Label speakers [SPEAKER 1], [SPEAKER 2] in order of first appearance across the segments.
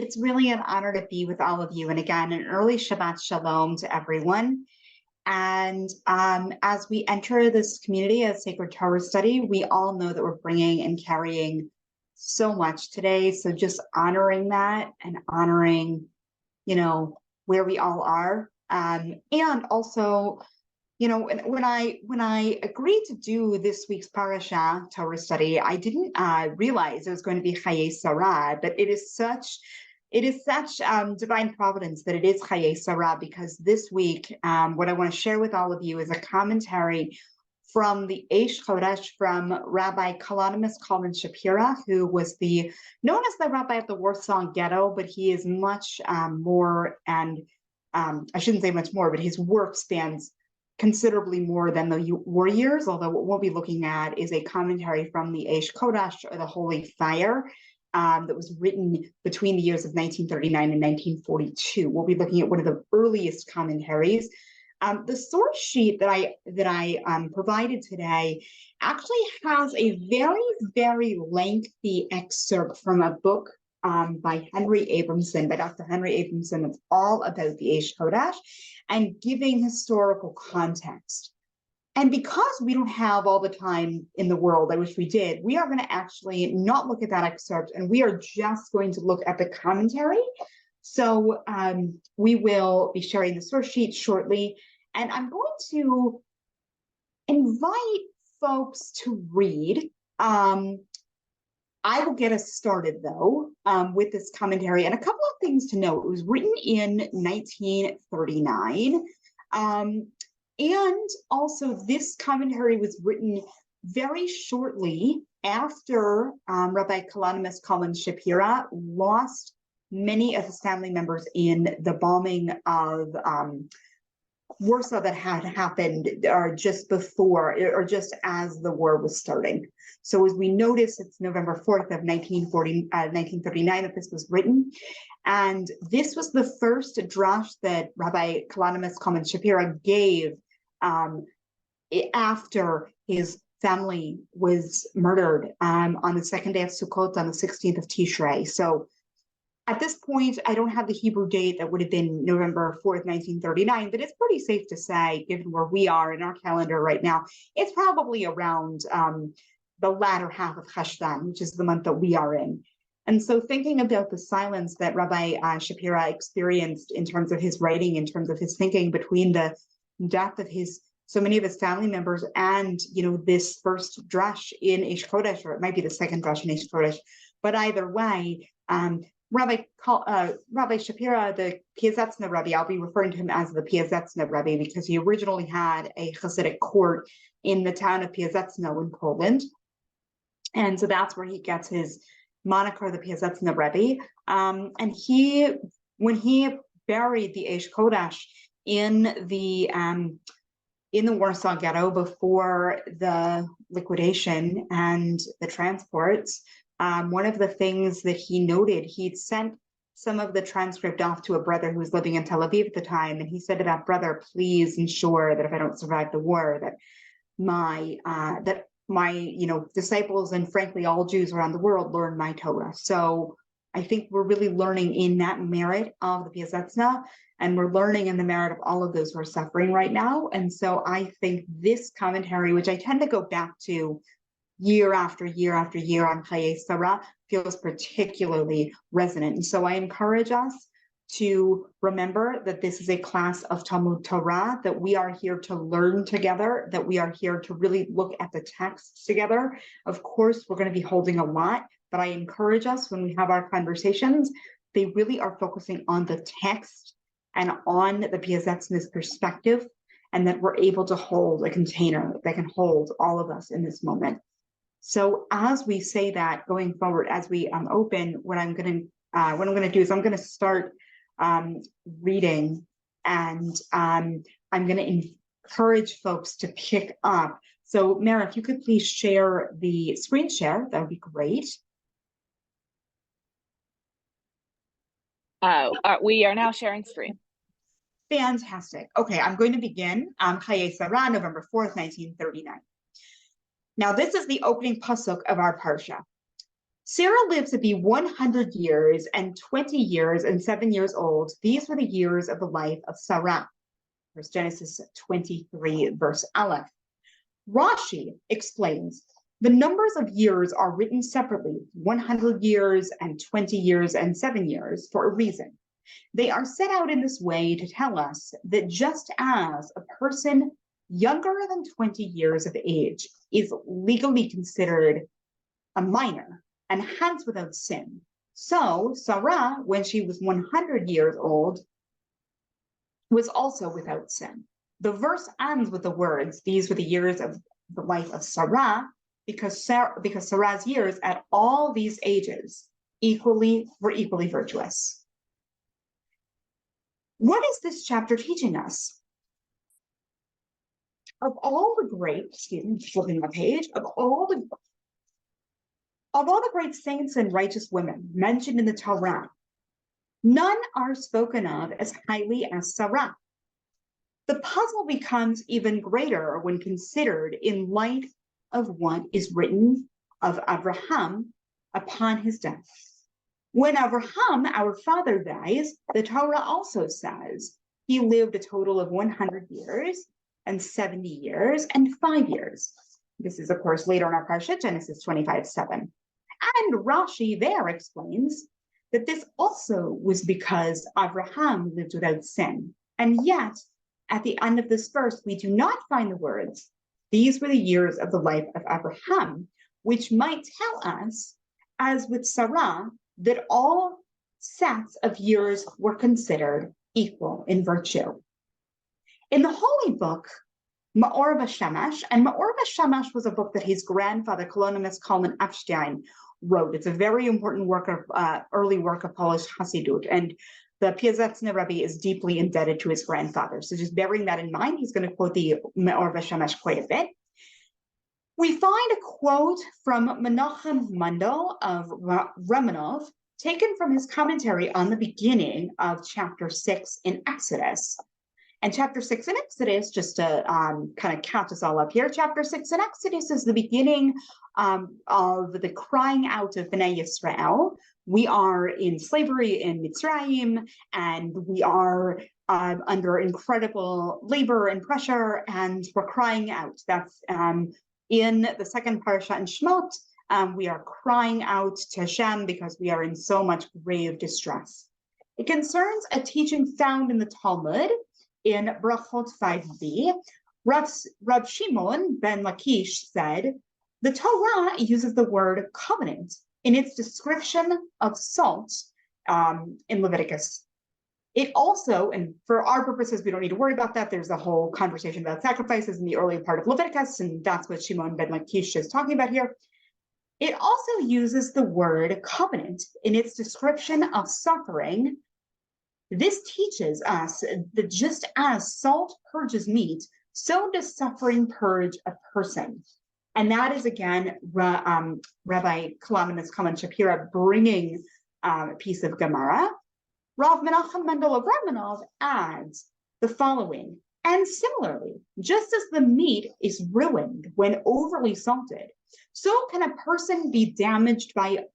[SPEAKER 1] It's really an honor to be with all of you. And again, an early Shabbat Shalom to everyone. And as we enter this community of sacred Torah study, we all know that we're bringing and carrying so much today. So just honoring that and honoring, where we all are. And also, when I agreed to do this week's Parashat Torah study, I didn't realize it was going to be Chayei, but it is such divine providence that it is Chayei, because this week, what I want to share with all of you is a commentary from the Eish Chodesh from Rabbi Kalanimus Kalman Shapira, who was known as the rabbi of the Warsaw Ghetto, but he is much more, and I shouldn't say much more, but his work spans considerably more than the war years, although what we'll be looking at is a commentary from the Eish Kodesh, or the Holy Fire, that was written between the years of 1939 and 1942. We'll be looking at one of the earliest commentaries. The source sheet that I provided today actually has a very, very lengthy excerpt from a book by Dr. Henry Abramson. It's all about the Eish Kodesh and giving historical context. And because we don't have all the time in the world, I wish we did, we are going to actually not look at that excerpt, and we are just going to look at the commentary. So we will be sharing the source sheet shortly, and I'm going to invite folks to read. I will get us started, though, with this commentary. And a couple of things to note. It was written in 1939. And also, this commentary was written very shortly after Rabbi Kalanimus Kalman Shapira lost many of his family members in the bombing of Warsaw that had happened just before, or just as the war was starting. So as we notice, it's November 4th of 1939 that this was written. And this was the first drash that Rabbi Kalanimus Kalman Shapira gave after his family was murdered on the second day of Sukkot, on the 16th of Tishrei. So at this point, I don't have the Hebrew date. That would have been November 4th, 1939, but it's pretty safe to say, given where we are in our calendar right now, it's probably around the latter half of Cheshvan, which is the month that we are in. And so thinking about the silence that Rabbi Shapira experienced in terms of his writing, in terms of his thinking between the death of so many of his family members and, this first drash in Eish Kodesh, or it might be the second drash in Eish Kodesh, but either way, Rabbi Shapira, the Piazetzna Rabbi, I'll be referring to him as the Piazetzna Rabbi because he originally had a Hasidic court in the town of Piazetzna in Poland. And so that's where he gets his moniker, the Piazetzna Rabbi. And when he buried the Eish Kodesh in the Warsaw Ghetto before the liquidation and the transports, one of the things that he noted, he'd sent some of the transcript off to a brother who was living in Tel Aviv at the time, and he said to that brother, please ensure that if I don't survive the war, that my disciples, and frankly all Jews around the world, learn my Torah. So I think we're really learning in that merit of the Piazetzna, and we're learning in the merit of all of those who are suffering right now. And so I think this commentary, which I tend to go back to year after year after year on Chayei, feels particularly resonant. And so I encourage us to remember that this is a class of Talmud Torah, that we are here to learn together, that we are here to really look at the texts together. Of course, we're going to be holding a lot, but I encourage us when we have our conversations, they really are focusing on the text and on the Piazetzna's perspective, and that we're able to hold a container that can hold all of us in this moment. So as we say that going forward, as we open, what I'm going to do is I'm going to start reading, and I'm going to encourage folks to pick up. So Mara, if you could please share the screen share, that would be great.
[SPEAKER 2] We are now sharing screen.
[SPEAKER 1] Fantastic. Okay, I'm going to begin Chayei, November 4th, 1939. Now, this is the opening pasuk of our parsha. Sarah lived to be 100 years and 20 years and 7 years old. These were the years of the life of Sarah. Verse Genesis 23, verse Aleph. Rashi explains the numbers of years are written separately, 100 years and 20 years and 7 years, for a reason. They are set out in this way to tell us that just as a person younger than 20 years of age is legally considered a minor and hence without sin, so Sarah, when she was 100 years old, was also without sin. The verse ends with the words, these were the years of the life of Sarah, because Sarah's years at all these ages were equally virtuous. What is this chapter teaching us? Of all the great, flipping the page, of all the great saints and righteous women mentioned in the Torah, none are spoken of as highly as Sarah. The puzzle becomes even greater when considered in light of what is written of Abraham upon his death. When Abraham, our father, dies, the Torah also says he lived a total of 100 years and 70 years and 5 years. This is, of course, later in our Parashat, Genesis 25:7. And Rashi there explains that this also was because Abraham lived without sin. And yet, at the end of this verse, we do not find the words, these were the years of the life of Abraham, which might tell us, as with Sarah, that all sets of years were considered equal in virtue. In the holy book, Ma'or V'Shemesh, and Ma'or V'Shemesh was a book that his grandfather, Colonimus Kalman Epstein, wrote. It's a very important work of early work of Polish Hasidut, and the Piazetzny Rabbi is deeply indebted to his grandfather. So just bearing that in mind, he's going to quote the Ma'or V'Shemesh quite a bit. We find a quote from Menachem Mendel of Romanov, taken from his commentary on the beginning of chapter 6 in Exodus. And chapter 6 in Exodus, just to kind of count us all up here, chapter 6 in Exodus is the beginning of the crying out of Bnei Yisrael. We are in slavery in Mitzrayim, and we are under incredible labor and pressure, and we're crying out. That's in the second Parashat in Shemot. We are crying out to Hashem because we are in so much grave distress. It concerns a teaching found in the Talmud in Brachot 5b. Rav Shimon ben Lakish said, the Torah uses the word covenant in its description of salt in Leviticus. It also, and for our purposes, we don't need to worry about that. There's a whole conversation about sacrifices in the earlier part of Leviticus, and that's what Shimon ben Lakish is talking about here. It also uses the word covenant in its description of suffering. This teaches us that just as salt purges meat, so does suffering purge a person. And that is, again, Rabbi Kalamanis Kaman Shapira bringing a piece of Gemara. Rav Menachem Mendel of Romanov adds the following, and similarly, just as the meat is ruined when overly salted, so can a person be damaged by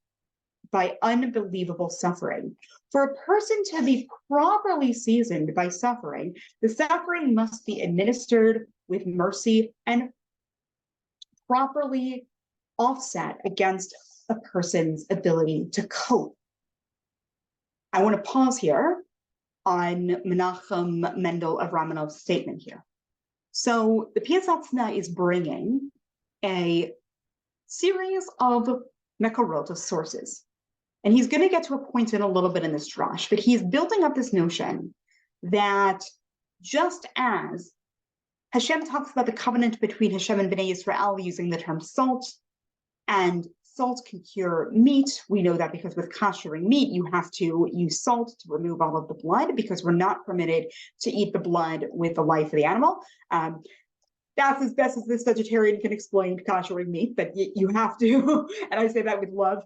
[SPEAKER 1] unbelievable suffering. For a person to be properly seasoned by suffering, the suffering must be administered with mercy and properly offset against a person's ability to cope. I want to pause here on Menachem Mendel of Romanov's statement here. So the Piazetzny is bringing a series of mekorot, of sources. And he's going to get to a point in a little bit in this drash, but he's building up this notion that just as Hashem talks about the covenant between Hashem and Bnei Yisrael using the term salt, and salt can cure meat. We know that because with koshering meat, you have to use salt to remove all of the blood because we're not permitted to eat the blood with the life of the animal. That's as best as this vegetarian can explain koshering meat, but you have to, and I say that with love,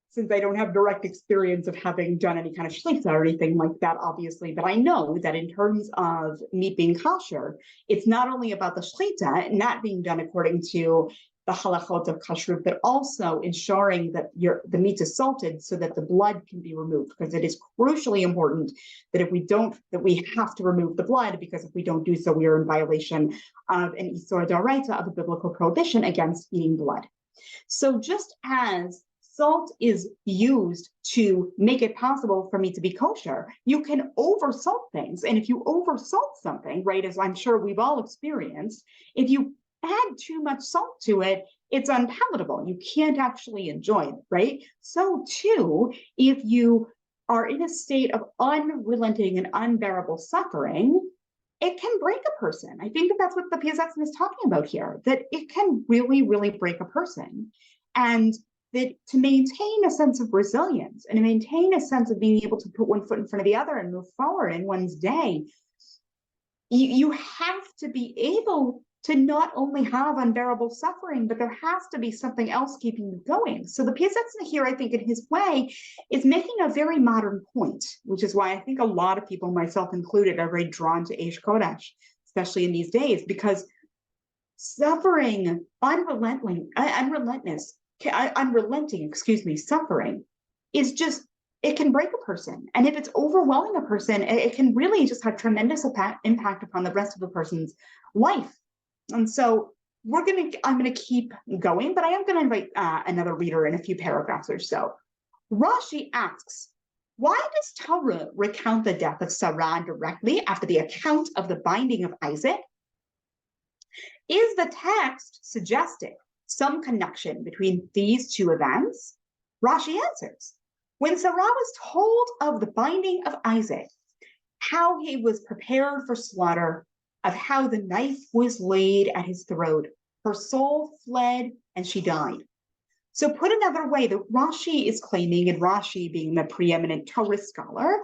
[SPEAKER 1] since I don't have direct experience of having done any kind of shlichta or anything like that, obviously, but I know that in terms of meat being kosher, it's not only about the shlichta not being done according to the halachot of kashrut, but also ensuring that the meat is salted so that the blood can be removed, because it is crucially important that we have to remove the blood, because if we don't do so, we are in violation of an isur d'oraita, of a biblical prohibition against eating blood. So just as salt is used to make it possible for meat to be kosher, you can oversalt things. And if you oversalt something, right, as I'm sure we've all experienced, if you add too much salt to it, it's unpalatable. You can't actually enjoy it, right? So too, if you are in a state of unrelenting and unbearable suffering, it can break a person. I think that's what the Piasetzin is talking about here, that it can really, really break a person. And that to maintain a sense of resilience and to maintain a sense of being able to put one foot in front of the other and move forward in one's day, you have to be able to not only have unbearable suffering, but there has to be something else keeping you going. So the Piasetzin here, I think, in his way, is making a very modern point, which is why I think a lot of people, myself included, are very drawn to Eish Kodesh, especially in these days, because suffering, unrelenting, suffering is just, it can break a person. And if it's overwhelming a person, it can really just have tremendous impact upon the rest of the person's life. And so I'm gonna keep going, but I am gonna invite another reader in a few paragraphs or so. Rashi asks, why does Torah recount the death of Sarah directly after the account of the binding of Isaac? Is the text suggesting some connection between these two events? Rashi answers, when Sarah was told of the binding of Isaac, how he was prepared for slaughter, of how the knife was laid at his throat, her soul fled and she died. So put another way, that Rashi is claiming, and Rashi being the preeminent Torah scholar,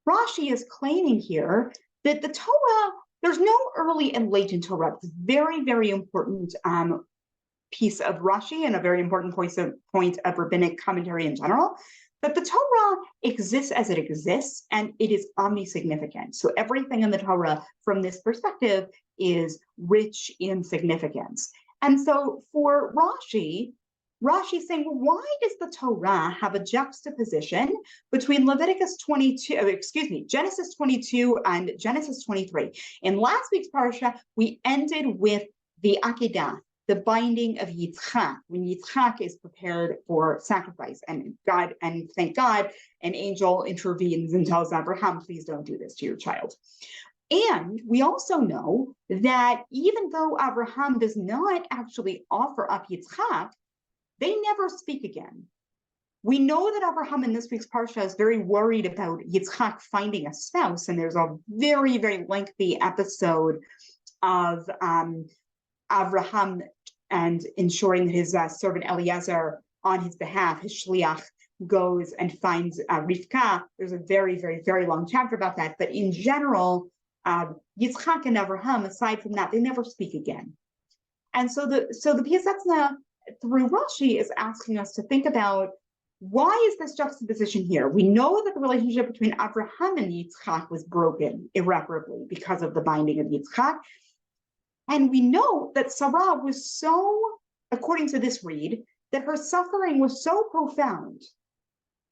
[SPEAKER 1] Rashi is claiming here that the Torah, there's no early and late in Torah. It's a very, very important piece of Rashi and a very important point of rabbinic commentary in general. But the Torah exists as it exists, and it is omnisignificant. So everything in the Torah from this perspective is rich in significance. And so for Rashi is saying, well, why does the Torah have a juxtaposition between Genesis 22 and Genesis 23? In last week's Parashat, we ended with the Akedah, the binding of Yitzchak, when Yitzchak is prepared for sacrifice, and thank God, an angel intervenes and tells Abraham, please don't do this to your child. And we also know that even though Abraham does not actually offer up Yitzchak, they never speak again. We know that Abraham in this week's Parsha is very worried about Yitzchak finding a spouse, and there's a very, very lengthy episode of Abraham and ensuring that his servant Eliezer, on his behalf, his shliach, goes and finds Rivka. There's a very, very, very long chapter about that. But in general, Yitzchak and Abraham, aside from that, they never speak again. And so the Piasetzin through Rashi is asking us to think about, why is this juxtaposition here? We know that the relationship between Abraham and Yitzchak was broken irreparably because of the binding of Yitzchak. And we know that Sarah was so, according to this read, that her suffering was so profound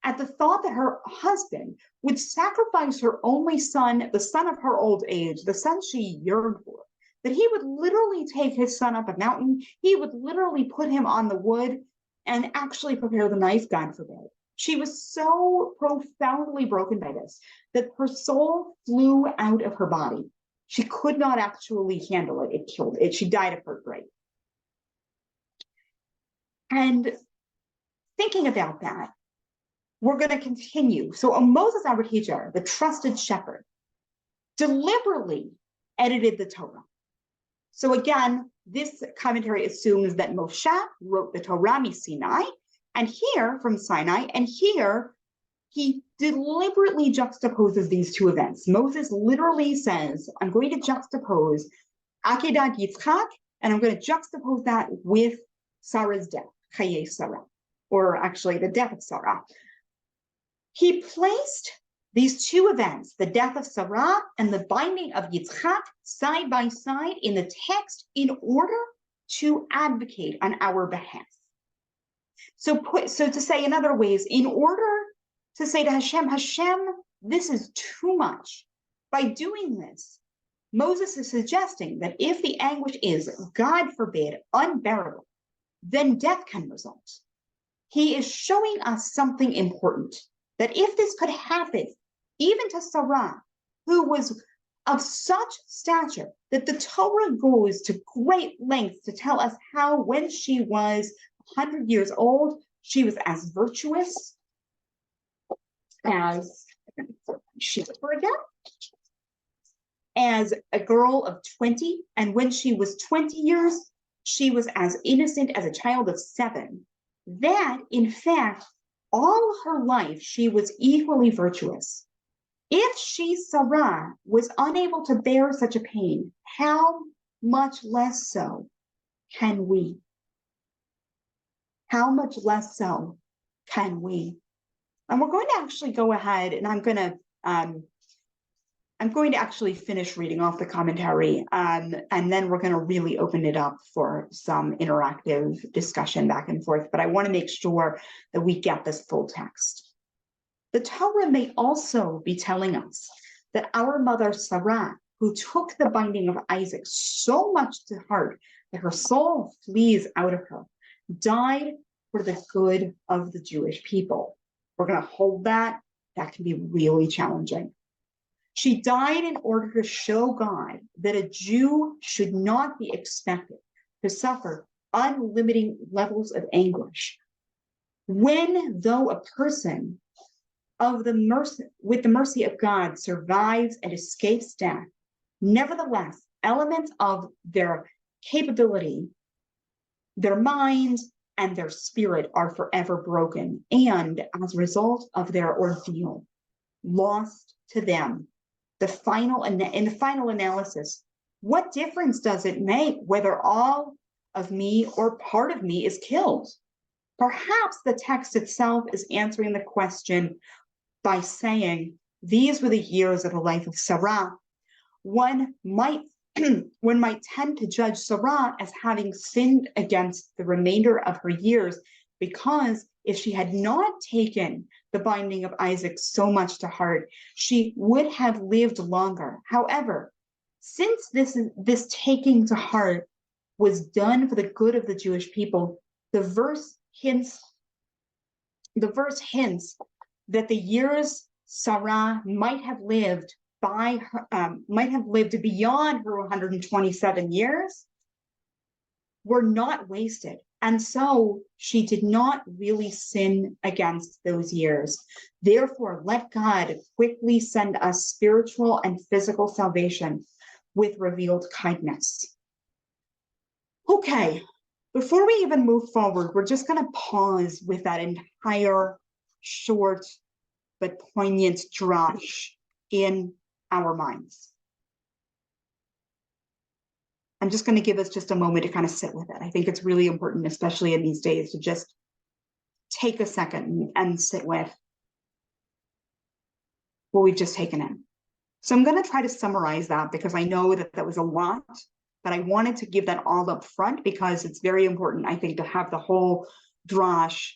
[SPEAKER 1] at the thought that her husband would sacrifice her only son, the son of her old age, the son she yearned for, that he would literally take his son up a mountain, he would literally put him on the wood and actually prepare the knife, God forbid. She was so profoundly broken by this that her soul flew out of her body. She could not actually handle it. It killed it. She died of heartbreak. And thinking about that, we're going to continue. So Moses, our teacher, the trusted shepherd, deliberately edited the Torah. So again, this commentary assumes that Moshe wrote the Torah Sinai, and here from Sinai, and here he deliberately juxtaposes these two events. Moses literally says, I'm going to juxtapose Akedat Yitzchak, and I'm going to juxtapose that with Sarah's death, Chayei Sarah, or actually the death of Sarah. He placed these two events, the death of Sarah and the binding of Yitzchak, side by side in the text in order to advocate on our behalf. So to say in other ways, in order to say to Hashem, this is too much. By doing this, Moses is suggesting that if the anguish is, God forbid, unbearable, then death can result. He is showing us something important, that if this could happen, even to Sarah, who was of such stature that the Torah goes to great lengths to tell us how when she was 100 years old, she was as virtuous as as a girl of 20, and when she was 20 years, she was as innocent as a child of 7. That, in fact, all her life, she was equally virtuous. If she, Sarah, was unable to bear such a pain, how much less so can we? How much less so can we? And we're going to actually go ahead, and I'm going to actually finish reading off the commentary, and then we're going to really open it up for some interactive discussion back and forth. But I want to make sure that we get this full text. The Torah may also be telling us that our mother Sarah, who took the binding of Isaac so much to heart that her soul flees out of her, died for the good of the Jewish people. We're going to hold that. That can be really challenging. She died in order to show God that a Jew should not be expected to suffer unlimited levels of anguish. When, though a person with the mercy of God survives and escapes death, nevertheless, elements of their capability, their mind, and their spirit are forever broken, and as a result of their ordeal, lost to them. In the final analysis, what difference does it make whether all of me or part of me is killed? Perhaps the text itself is answering the question by saying, these were the years of the life of Sarah. One might tend to judge Sarah as having sinned against the remainder of her years, because if she had not taken the binding of Isaac so much to heart, she would have lived longer. However, since this taking to heart was done for the good of the Jewish people, the verse hints that the years Sarah might have lived beyond her 127 years were not wasted. And so she did not really sin against those years. Therefore, let God quickly send us spiritual and physical salvation with revealed kindness. Okay, before we even move forward, we're just going to pause with that entire short but poignant drash in our minds. I'm just going to give us just a moment to kind of sit with it. I think it's really important, especially in these days, to just take a second and sit with what we've just taken in. So I'm going to try to summarize that, because I know that that was a lot, but I wanted to give that all up front because it's very important, I think, to have the whole drash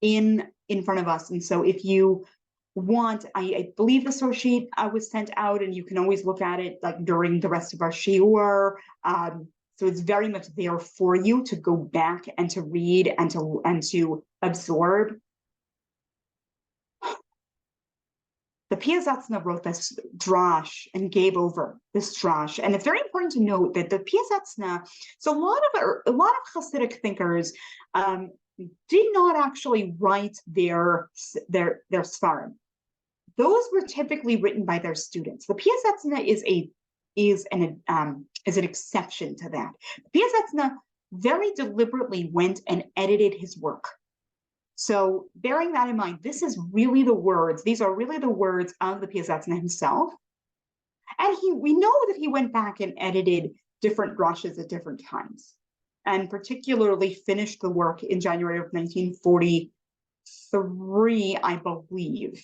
[SPEAKER 1] in front of us. And so if you want, I believe the source sheet was sent out, and you can always look at it like during the rest of our shiur. So it's very much there for you to go back and to read and to absorb. The Piazetzna wrote this drash and gave over this drash, and it's very important to note that the Piazetzna. So a lot of Hasidic thinkers did not actually write their Sfarim. Those were typically written by their students. The Piazetzna is an exception to that. Piazetzna very deliberately went and edited his work. So bearing that in mind, these are really the words of the Piazetzna himself. And we know that he went back and edited different drashes at different times, and particularly finished the work in January of 1943, I believe.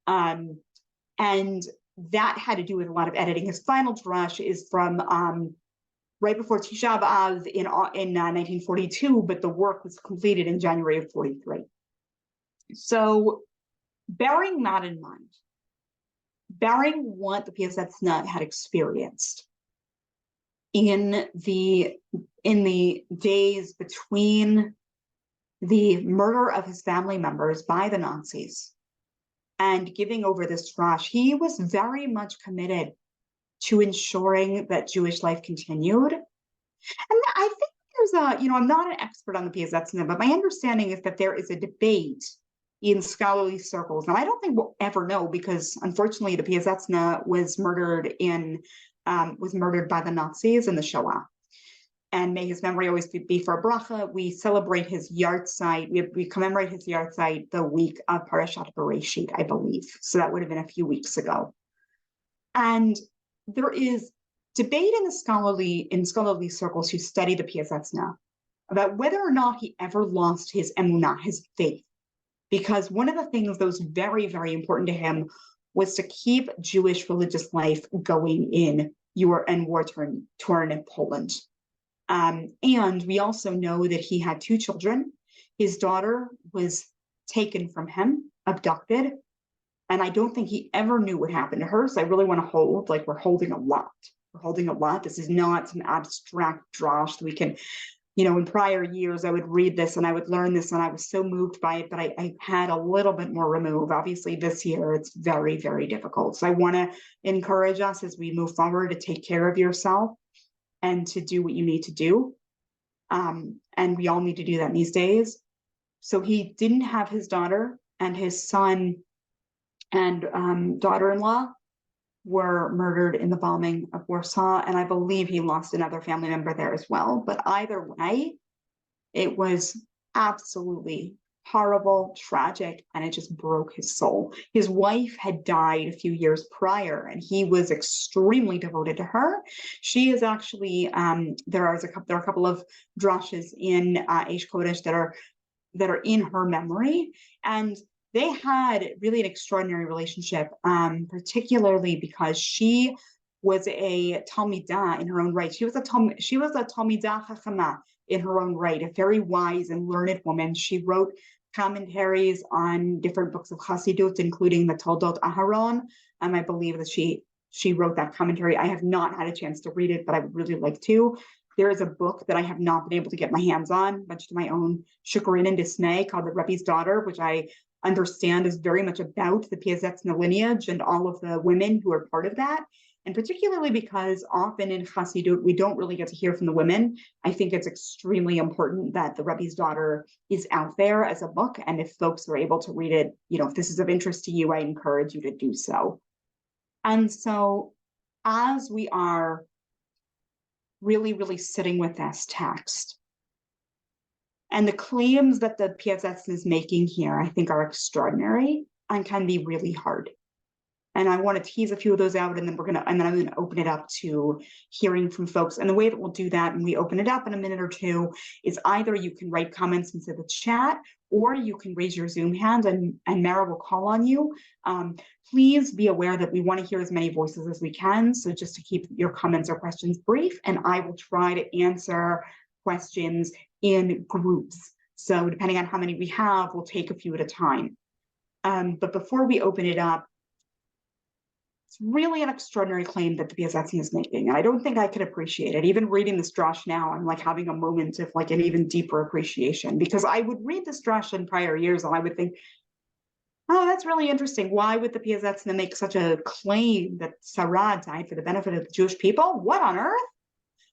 [SPEAKER 1] And that had to do with a lot of editing. His final drash is from right before Tisha B'Av in 1942, but the work was completed in January of 43. So bearing that in mind, bearing what the Piasetzna had experienced in the days between the murder of his family members by the Nazis and giving over this drash, he was very much committed to ensuring that Jewish life continued. And I think there's I'm not an expert on the Piasetzna, but my understanding is that there is a debate in scholarly circles, and I don't think we'll ever know because unfortunately the Piasetzna was murdered by the Nazis in the Shoah. And may his memory always be for a bracha. We celebrate his yahrzeit. We commemorate his yahrzeit the week of Parashat Bereshit, I believe. So that would have been a few weeks ago. And there is debate in scholarly circles who study the Piasetzna about whether or not he ever lost his emunah, his faith. Because one of the things that was very, very important to him was to keep Jewish religious life going in war-torn Poland. And we also know that he had two children. His daughter was taken from him, abducted, and I don't think he ever knew what happened to her. So I really want to hold, like we're holding a lot. We're holding a lot. This is not some abstract drash that we can, in prior years, I would read this and I would learn this and I was so moved by it, but I had a little bit more remove. Obviously this year, it's very, very difficult. So I want to encourage us as we move forward to take care of yourself and to do what you need to do. And we all need to do that these days. So he didn't have his daughter, and his son and daughter-in-law were murdered in the bombing of Warsaw. And I believe he lost another family member there as well. But either way, it was absolutely horrible, tragic, and it just broke his soul. His wife had died a few years prior, and he was extremely devoted to her. She is actually there are a couple of drashes in Eish Kodesh that are in her memory, and they had really an extraordinary relationship, particularly because she was a Talmidah in her own right. She was a Talmidah Chachama in her own right, a very wise and learned woman. She wrote commentaries on different books of Chassidut, including the Toldot Aharon. I believe that she wrote that commentary. I have not had a chance to read it, but I would really like to. There is a book that I have not been able to get my hands on, much to my own chagrin and dismay, called The Rabbi's Daughter, which I understand is very much about the Piasetzna lineage and all of the women who are part of that. And particularly because often in Chassidut, we don't really get to hear from the women. I think it's extremely important that The Rabbi's Daughter is out there as a book. And if folks are able to read it, if this is of interest to you, I encourage you to do so. And so as we are really, really sitting with this text, and the claims that the Piasetzna is making here, I think are extraordinary and can be really hard. And I want to tease a few of those out, and then I'm going to open it up to hearing from folks. And the way that we'll do that when we open it up in a minute or two is either you can write comments into the chat, or you can raise your Zoom hand and Mara will call on you. Please be aware that we want to hear as many voices as we can. So just to keep your comments or questions brief, and I will try to answer questions in groups. So depending on how many we have, we'll take a few at a time. But before we open it up, it's really an extraordinary claim that the Piasetzna is making. And I don't think I could appreciate it. Even reading this drash now, I'm like having a moment of like an even deeper appreciation, because I would read this drash in prior years and I would think, oh, that's really interesting. Why would the Piasetzna make such a claim that Sarah died for the benefit of the Jewish people? What on earth?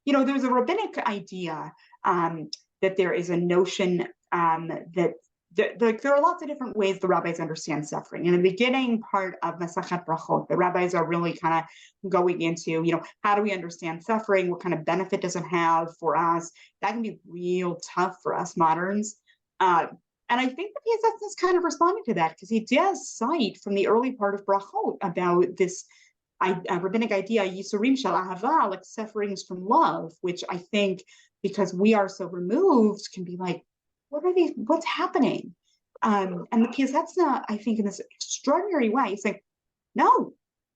[SPEAKER 1] There's a rabbinic idea that there is a notion that there are lots of different ways the rabbis understand suffering. In the beginning part of Masachet Brachot, the rabbis are really kind of going into, how do we understand suffering? What kind of benefit does it have for us? That can be real tough for us moderns. And I think the Piasetzna is kind of responding to that, because he does cite from the early part of Brachot about this rabbinic idea, Yisurim shel Ahava, like sufferings from love, which I think, because we are so removed, can be like, what's happening? And the Piasetzna, I think, in this extraordinary way, he's like, no,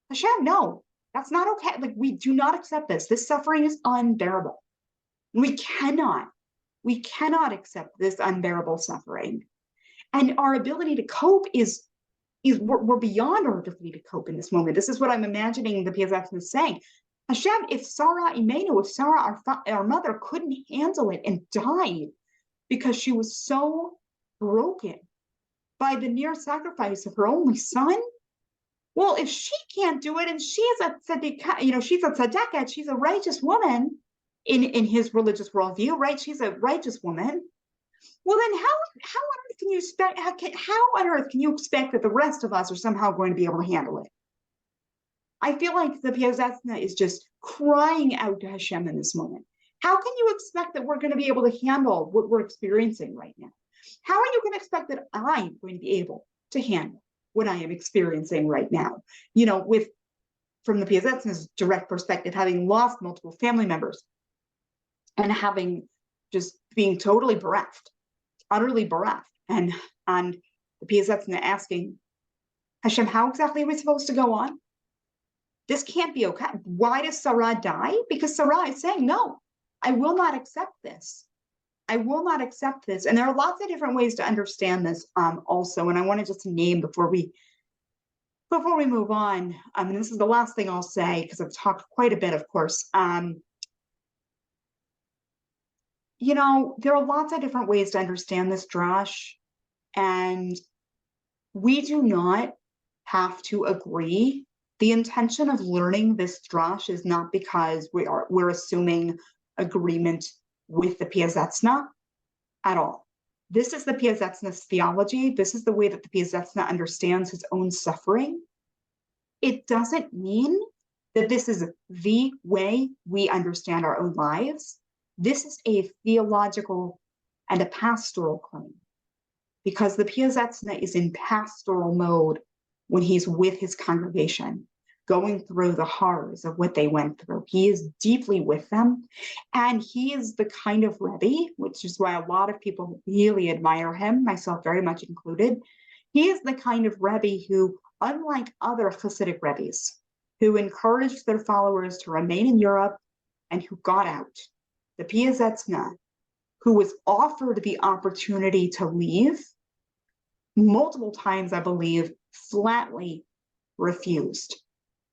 [SPEAKER 1] Hashem, no, That's not okay. Like, we do not accept this. This suffering is unbearable. We cannot accept this unbearable suffering. And our ability to cope is we're beyond our ability to cope in this moment. This is what I'm imagining the PSX is saying. Hashem, if Sarah Imenu, if Sarah, our mother, couldn't handle it and died because she was so broken by the near sacrifice of her only son, well, if she can't do it, and she's a tzedekah, she's a tzedekah, she's a righteous woman in his religious worldview, right? She's a righteous woman. Well, then how on earth can you expect? How on earth can you expect that the rest of us are somehow going to be able to handle it? I feel like the Piazetzna is just crying out to Hashem in this moment. How can you expect that we're going to be able to handle what we're experiencing right now? How are you going to expect that I'm going to be able to handle what I am experiencing right now? From the Piazetzna's direct perspective, having lost multiple family members and having just being totally bereft, utterly bereft, and the Piazetzna asking Hashem, how exactly are we supposed to go on? This can't be okay. Why does Sarah die? Because Sarah is saying, no, I will not accept this. I will not accept this. And there are lots of different ways to understand this also. And I wanted just to name before we move on, and this is the last thing I'll say because I've talked quite a bit, of course. There are lots of different ways to understand this drash, and we do not have to agree. The intention of learning this drash is not because we're assuming agreement with the Piazetzna at all. This is the Piazetzna's theology. This is the way that the Piazetzna understands his own suffering. It doesn't mean that this is the way we understand our own lives. This is a theological and a pastoral claim, because the Piazetzna is in pastoral mode when he's with his congregation, going through the horrors of what they went through. He is deeply with them, and he is the kind of Rabbi, which is why a lot of people really admire him, myself very much included. He is the kind of Rabbi who, unlike other Hasidic rabbis, who encouraged their followers to remain in Europe and who got out, the Piazetzna, who was offered the opportunity to leave, multiple times, I believe, flatly refused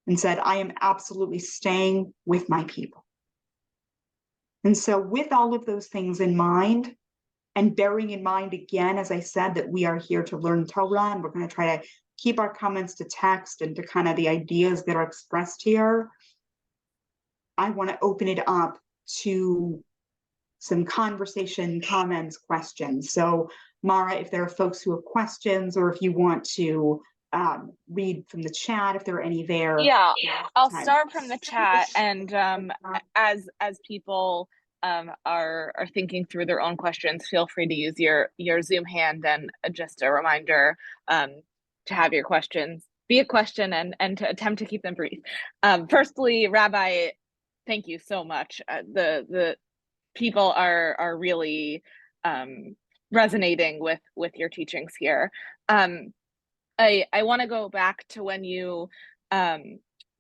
[SPEAKER 1] and said, I am absolutely staying with my people. And so with all of those things in mind, and bearing in mind again, as I said, that we are here to learn Torah, and we're going to try to keep our comments to text and to kind of the ideas that are expressed here, I want to open it up to some conversation, comments, questions. So Mara, if there are folks who have questions, or if you want to read from the chat, if there are any there.
[SPEAKER 2] Yeah, I'll start from the chat, and as people are thinking through their own questions, feel free to use your Zoom hand, and just a reminder to have your questions be a question and to attempt to keep them brief. Firstly, Rabbi, thank you so much. The people are really resonating with your teachings here. I want to go back to when you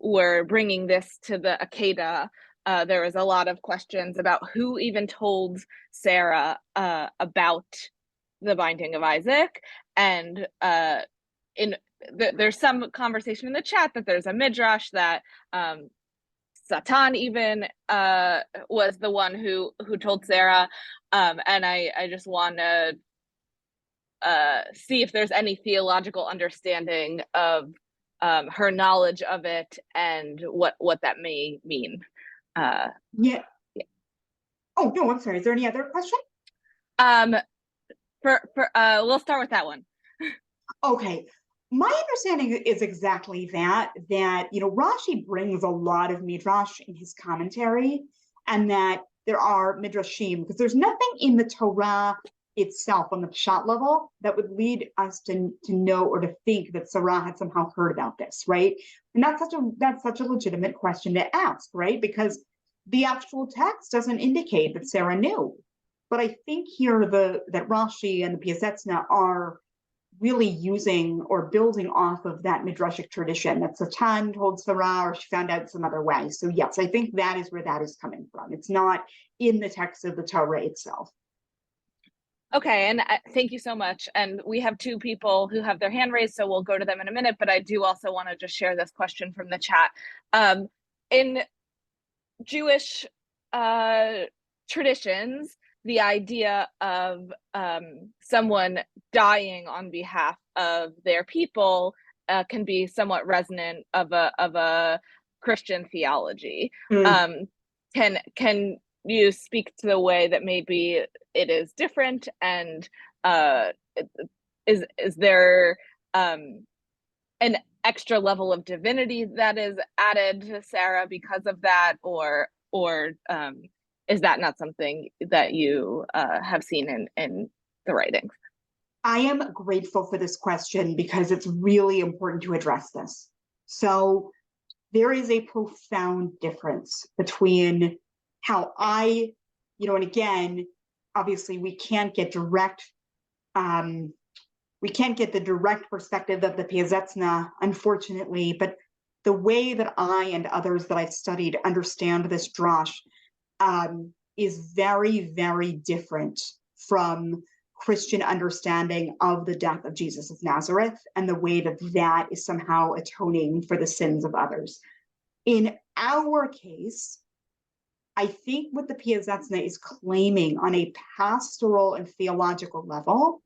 [SPEAKER 2] were bringing this to the Akedah. There was a lot of questions about who even told Sarah about the binding of Isaac, and there's some conversation in the chat that there's a midrash that Satan even was the one who told Sarah, and I just want to see if there's any theological understanding of her knowledge of it and what that may mean.
[SPEAKER 1] Yeah. Oh no, I'm sorry. Is there any other question?
[SPEAKER 2] We'll start with that one.
[SPEAKER 1] Okay. My understanding is exactly that Rashi brings a lot of midrash in his commentary, and that there are midrashim, because there's nothing in the Torah itself on the Pshat level that would lead us to know or to think that Sarah had somehow heard about this, right? And that's such a legitimate question to ask, right? Because the actual text doesn't indicate that Sarah knew. But I think here that Rashi and the Piazetzna are really using or building off of that midrashic tradition that Satan told Sarah, or she found out some other way. So yes, I think that is where that is coming from. It's not in the text of the Torah itself.
[SPEAKER 2] Okay, and thank you so much. And we have two people who have their hand raised, so we'll go to them in a minute, but I do also want to just share this question from the chat. In Jewish traditions, the idea of someone dying on behalf of their people can be somewhat resonant of a Christian theology. Can you speak to the way that maybe it is different, and is there an extra level of divinity that is added to Sarah because of that, or is that not something that you have seen in the writings?
[SPEAKER 1] I am grateful for this question because it's really important to address this. So there is a profound difference between how and again, obviously we can't get the direct perspective of the Piazetzna, unfortunately, but the way that I and others that I've studied understand this drash is very, very different from Christian understanding of the death of Jesus of Nazareth and the way that that is somehow atoning for the sins of others. In our case, I think what the Piazetzna is claiming on a pastoral and theological level,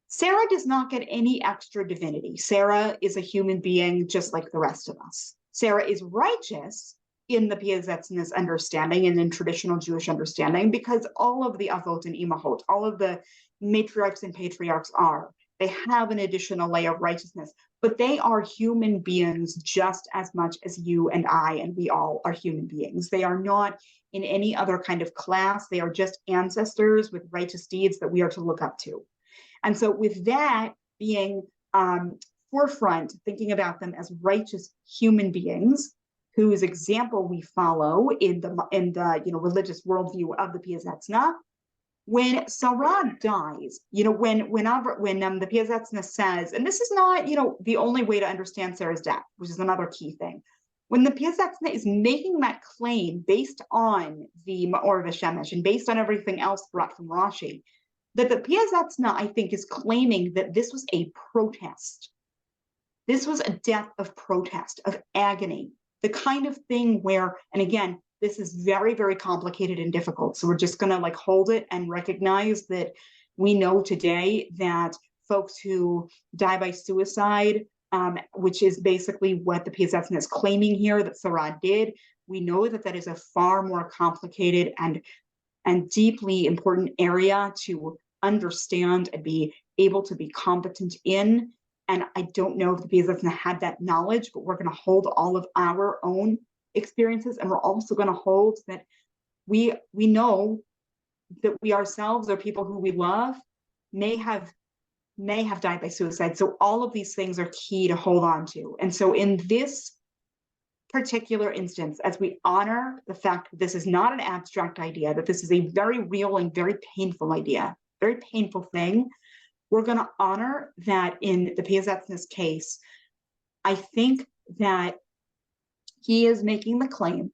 [SPEAKER 1] Sarah does not get any extra divinity. Sarah is a human being just like the rest of us. Sarah is righteous in the Piazetzna's understanding and in traditional Jewish understanding because all of the Avot and Imahot, all of the matriarchs and patriarchs they have an additional layer of righteousness, but they are human beings just as much as you and I, and we all are human beings. They are not in any other kind of class. They are just ancestors with righteous deeds that we are to look up to. And so with that being forefront, thinking about them as righteous human beings, whose example we follow in the religious worldview of the Piazetzna, when Sarah dies, when the Piazetzna says, and this is not, the only way to understand Sarah's death, which is another key thing. When the Piazetzna is making that claim based on the Ma'or V'Shemesh and based on everything else brought from Rashi, that the Piazetzna, I think, is claiming that this was a protest. This was a death of protest, of agony, the kind of thing where, and again, this is very, very complicated and difficult. So we're just going to hold it and recognize that we know today that folks who die by suicide, which is basically what the Piazetzna is claiming here that Sarah did, we know that that is a far more complicated and deeply important area to understand and be able to be competent in. And I don't know if the Piazetzna had that knowledge, but we're going to hold all of our own experiences, and we're also going to hold that we know that we ourselves or people who we love may have died by suicide. So all of these things are key to hold on to. And so in this particular instance, as we honor the fact that this is not an abstract idea, that this is a very real and very painful idea, very painful thing, we're going to honor that in the Piazetzna's case. I think that he is making the claim,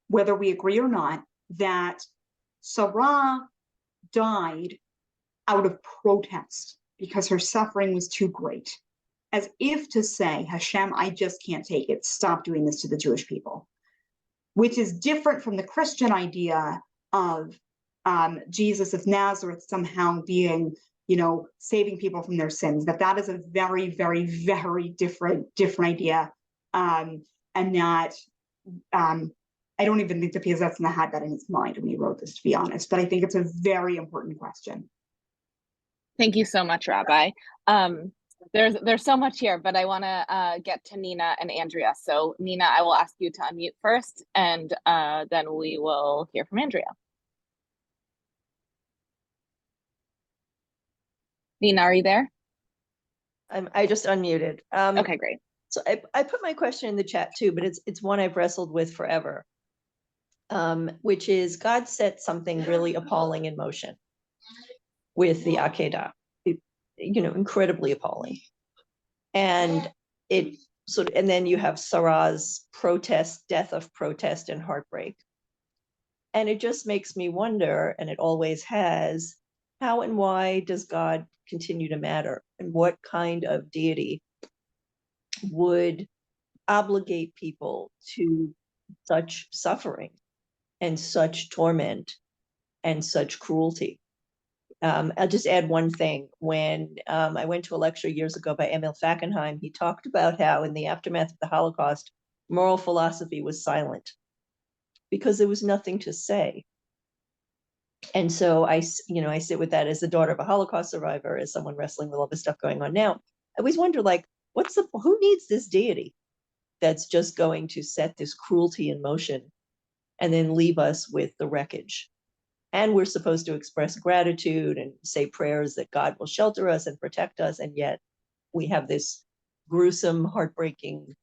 [SPEAKER 1] whether we agree or not, that Sarah died out of protest because her suffering was too great, as if to say, Hashem, I just can't take it. Stop doing this to the Jewish people, which is different from the Christian idea of Jesus of Nazareth somehow being, saving people from their sins. That is a very, very, very different idea. And that I don't even think the Piazetzna had that in his mind when he wrote this, to be honest. But I think it's a very important question.
[SPEAKER 2] Thank you so much, Rabbi. There's so much here, but I want to get to Nina and Andrea. So Nina, I will ask you to unmute first, and then we will hear from Andrea. Nina, are you there?
[SPEAKER 3] I just unmuted.
[SPEAKER 2] Okay, great.
[SPEAKER 3] So I put my question in the chat too, but it's one I've wrestled with forever, which is God set something really appalling in motion with the Akedah. incredibly appalling. And and then you have Sarah's death of protest and heartbreak. And it just makes me wonder, and it always has, how and why does God continue to matter? And what kind of deity would obligate people to such suffering and such torment and such cruelty? I'll just add one thing. When I went to a lecture years ago by Emil Fackenheim, he talked about how in the aftermath of the Holocaust, moral philosophy was silent because there was nothing to say. And so I sit with that as the daughter of a Holocaust survivor, as someone wrestling with all this stuff going on now. I always wonder, like, who needs this deity that's just going to set this cruelty in motion and then leave us with the wreckage? And we're supposed to express gratitude and say prayers that God will shelter us and protect us. And yet we have this gruesome, heartbreaking,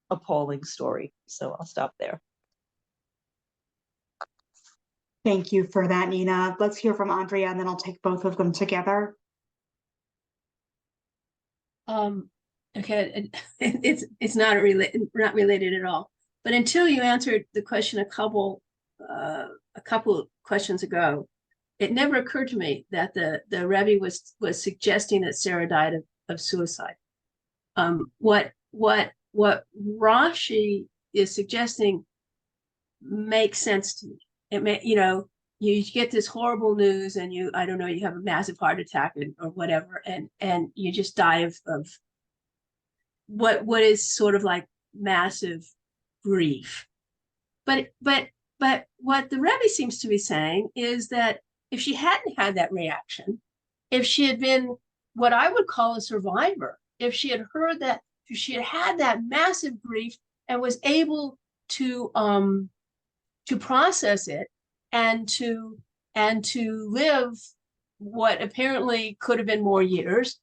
[SPEAKER 3] appalling story. So I'll stop there.
[SPEAKER 1] Thank you for that, Nina. Let's hear from Andrea, and then I'll take both of them together.
[SPEAKER 4] Okay, it's not related at all. But until you answered the question a couple questions ago, it never occurred to me that the Rabbi was suggesting that Sarah died of suicide. What Rashi is suggesting makes sense to me. It may, you get this horrible news and you have a massive heart attack or whatever, and you just die of what is sort of like massive grief. But what the Rebbe seems to be saying is that if she hadn't had that reaction, if she had been what I would call a survivor, if she had heard that, if she had that massive grief and was able to process it and to live what apparently could have been more years,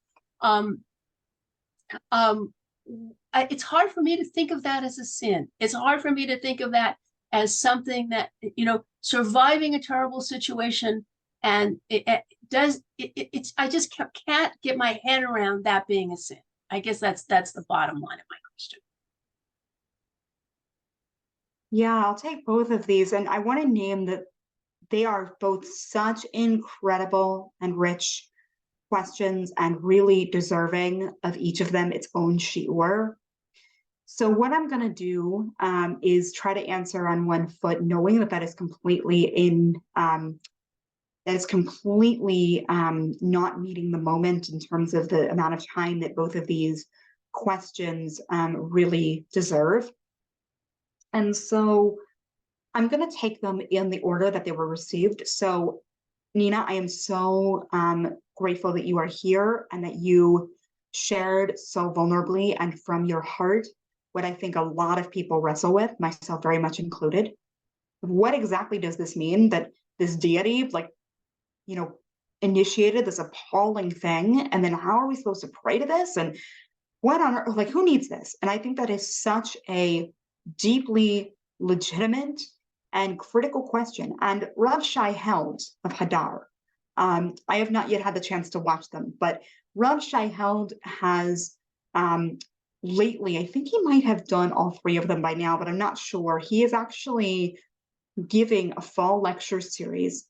[SPEAKER 4] it's hard for me to think of that as a sin. It's hard for me to think of that as something that, surviving a terrible situation, and I just can't get my head around that being a sin. I guess that's the bottom line of my question.
[SPEAKER 1] Yeah, I'll take both of these, and I want to name that they are both such incredible and rich questions and really deserving of each of them its own shiur. So what I'm going to do is try to answer on one foot, knowing that is completely not meeting the moment in terms of the amount of time that both of these questions really deserve. And so I'm going to take them in the order that they were received. So Nina, I am so grateful that you are here and that you shared so vulnerably and from your heart what I think a lot of people wrestle with, myself very much included. What exactly does this mean that this deity, initiated this appalling thing? And then how are we supposed to pray to this? And what on earth, who needs this? And I think that is such a deeply legitimate and critical question. And Rav Shai Held of Hadar, I have not yet had the chance to watch them, but Rav Shai Held has lately, I think he might have done all three of them by now, but I'm not sure. He is actually giving a fall lecture series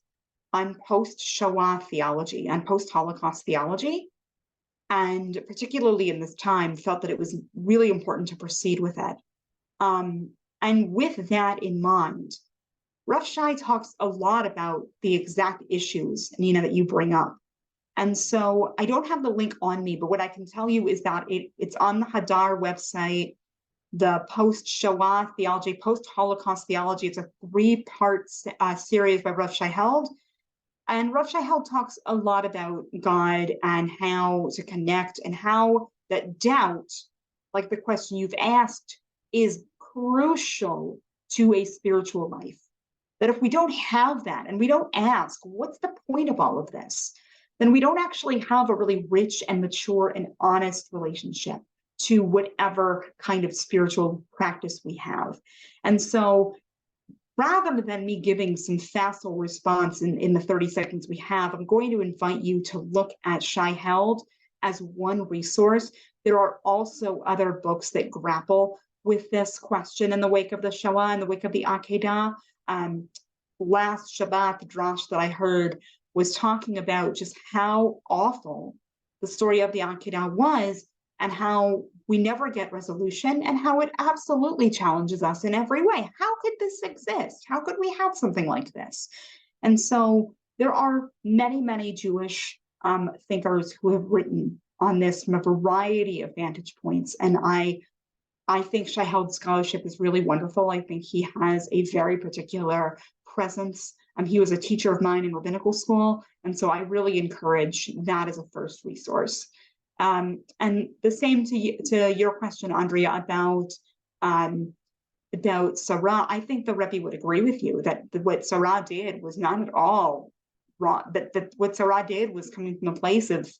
[SPEAKER 1] on post-Shoah theology and post-Holocaust theology, and particularly in this time, felt that it was really important to proceed with it. And with that in mind, Rav Shai talks a lot about the exact issues, Nina, that you bring up. And so I don't have the link on me, but what I can tell you is that it's on the Hadar website, the post-Shoah theology, post-Holocaust theology. It's a 3-part series by Rav Shai Held. And Rav Shai Held talks a lot about God and how to connect, and how that doubt, like the question you've asked, is crucial to a spiritual life. That if we don't have that and we don't ask, what's the point of all of this? Then we don't actually have a really rich and mature and honest relationship to whatever kind of spiritual practice we have. And so rather than me giving some facile response in the 30 seconds we have, I'm going to invite you to look at Shai Held as one resource. There are also other books that grapple with this question in the wake of the Shoah, in the wake of the Akedah. Last Shabbat, the drash that I heard was talking about just how awful the story of the Akedah was, and how we never get resolution, and how it absolutely challenges us in every way. How could this exist? How could we have something like this? And so there are many, many Jewish thinkers who have written on this from a variety of vantage points. And I think Chayei's scholarship is really wonderful. I think he has a very particular presence. He was a teacher of mine in rabbinical school, and so I really encourage that as a first resource. And the same to your question, Andrea, about Sarah. I think the Rebbe would agree with you that what Sarah did was not at all wrong. That what Sarah did was coming from a place of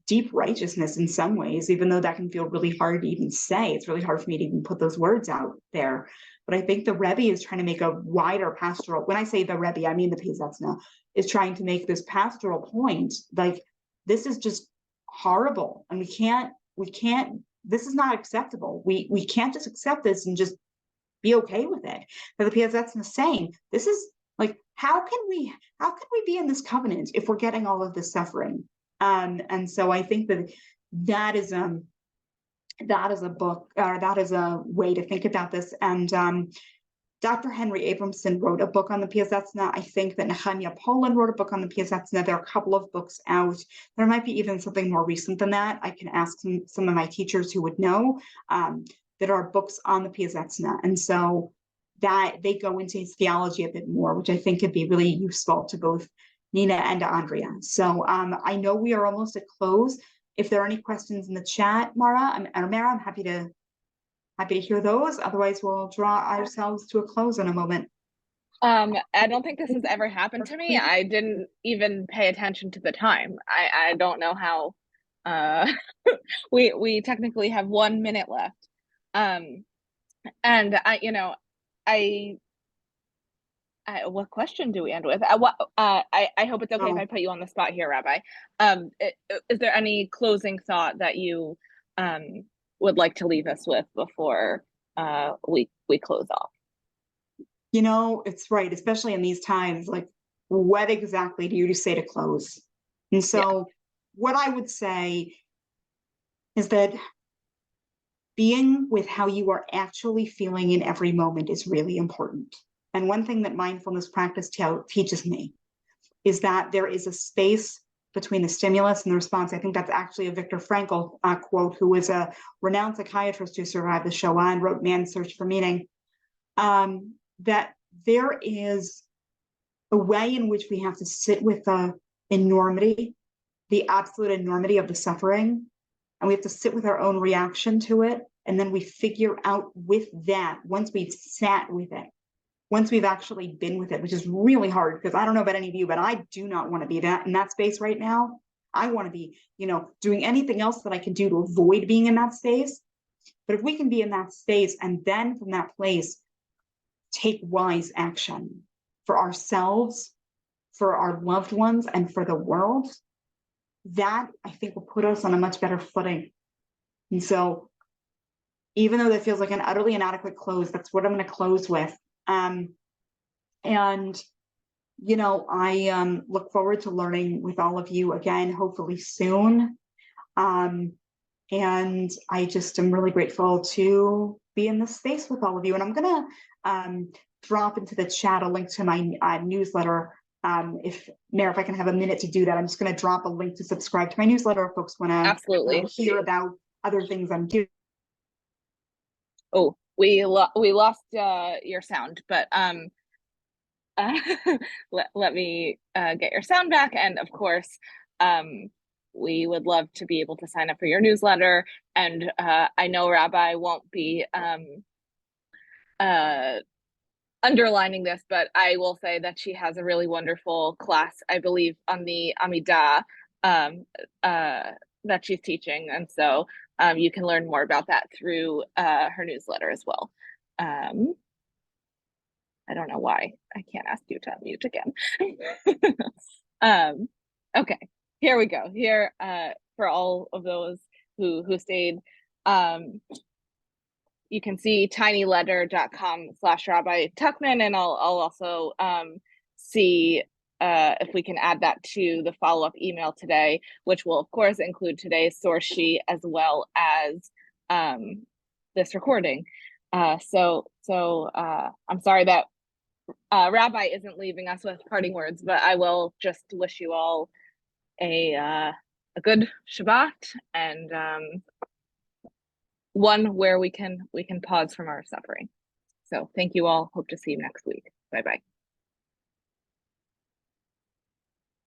[SPEAKER 1] deep righteousness in some ways, even though that can feel really hard to even say. It's really hard for me to even put those words out there. But I think the Rebbe is trying to make a wider pastoral, when I say the Rebbe, I mean the Piasetzna, is trying to make this pastoral point, like, this is just horrible. And we can't, this is not acceptable. We can't just accept this and just be okay with it. But the Piasetzna is saying, this is like, how can we be in this covenant if we're getting all of this suffering? And so I think that is a book, or that is a way to think about this. And Dr. Henry Abramson wrote a book on the Piasetzna. I think that Nehemiah Poland wrote a book on the Piasetzna. There are a couple of books out. There might be even something more recent than that. I can ask some of my teachers who would know, that are books on the Piasetzna. And so that they go into his theology a bit more, which I think could be really useful to both Nina and Andrea. So I know we are almost at close. If there are any questions in the chat, Mara, I'm happy to hear those. Otherwise, we'll draw ourselves to a close in a moment.
[SPEAKER 2] I don't think this has ever happened to me. I didn't even pay attention to the time. I don't know how. We technically have 1 minute left. And what question do we end with? I hope it's okay if I put you on the spot here, Rabbi. Is there any closing thought that you would like to leave us with before we close off?
[SPEAKER 1] It's right, especially in these times, like, what exactly do you say to close? And so what I would say is that being with how you are actually feeling in every moment is really important. And one thing that mindfulness practice teaches me is that there is a space between the stimulus and the response. I think that's actually a Viktor Frankl quote, who was a renowned psychiatrist who survived the Shoah and wrote Man's Search for Meaning, that there is a way in which we have to sit with the enormity, the absolute enormity of the suffering, and we have to sit with our own reaction to it. And then we figure out with that, once we've sat with it, once we've actually been with it, which is really hard, because I don't know about any of you, but I do not want to be in that space right now. I want to be, doing anything else that I can do to avoid being in that space. But if we can be in that space and then from that place, take wise action for ourselves, for our loved ones, and for the world, that I think will put us on a much better footing. And so even though that feels like an utterly inadequate close, that's what I'm going to close with. I look forward to learning with all of you again, hopefully soon. And I just am really grateful to be in this space with all of you. And I'm going to drop into the chat a link to my newsletter. If I can have a minute to do that, I'm just going to drop a link to subscribe to my newsletter if folks want to
[SPEAKER 2] absolutely
[SPEAKER 1] hear about other things I'm doing.
[SPEAKER 2] Oh, we lost your sound, but let me get your sound back. And of course, we would love to be able to sign up for your newsletter. And I know Rabbi won't be underlining this, but I will say that she has a really wonderful class, I believe, on the Amidah that she's teaching. And so you can learn more about that through her newsletter as well. I don't know why I can't ask you to unmute again. Okay, here we go. Here for all of those who stayed. You can see tinyletter.com/Rabbi Tuchman, and I'll also see if we can add that to the follow-up email today, which will of course include today's source sheet as well as this recording. So I'm sorry that Rabbi isn't leaving us with parting words, but I will just wish you all a good Shabbat, and one where we can pause from our suffering. So thank you all. Hope to see you next week. Bye bye.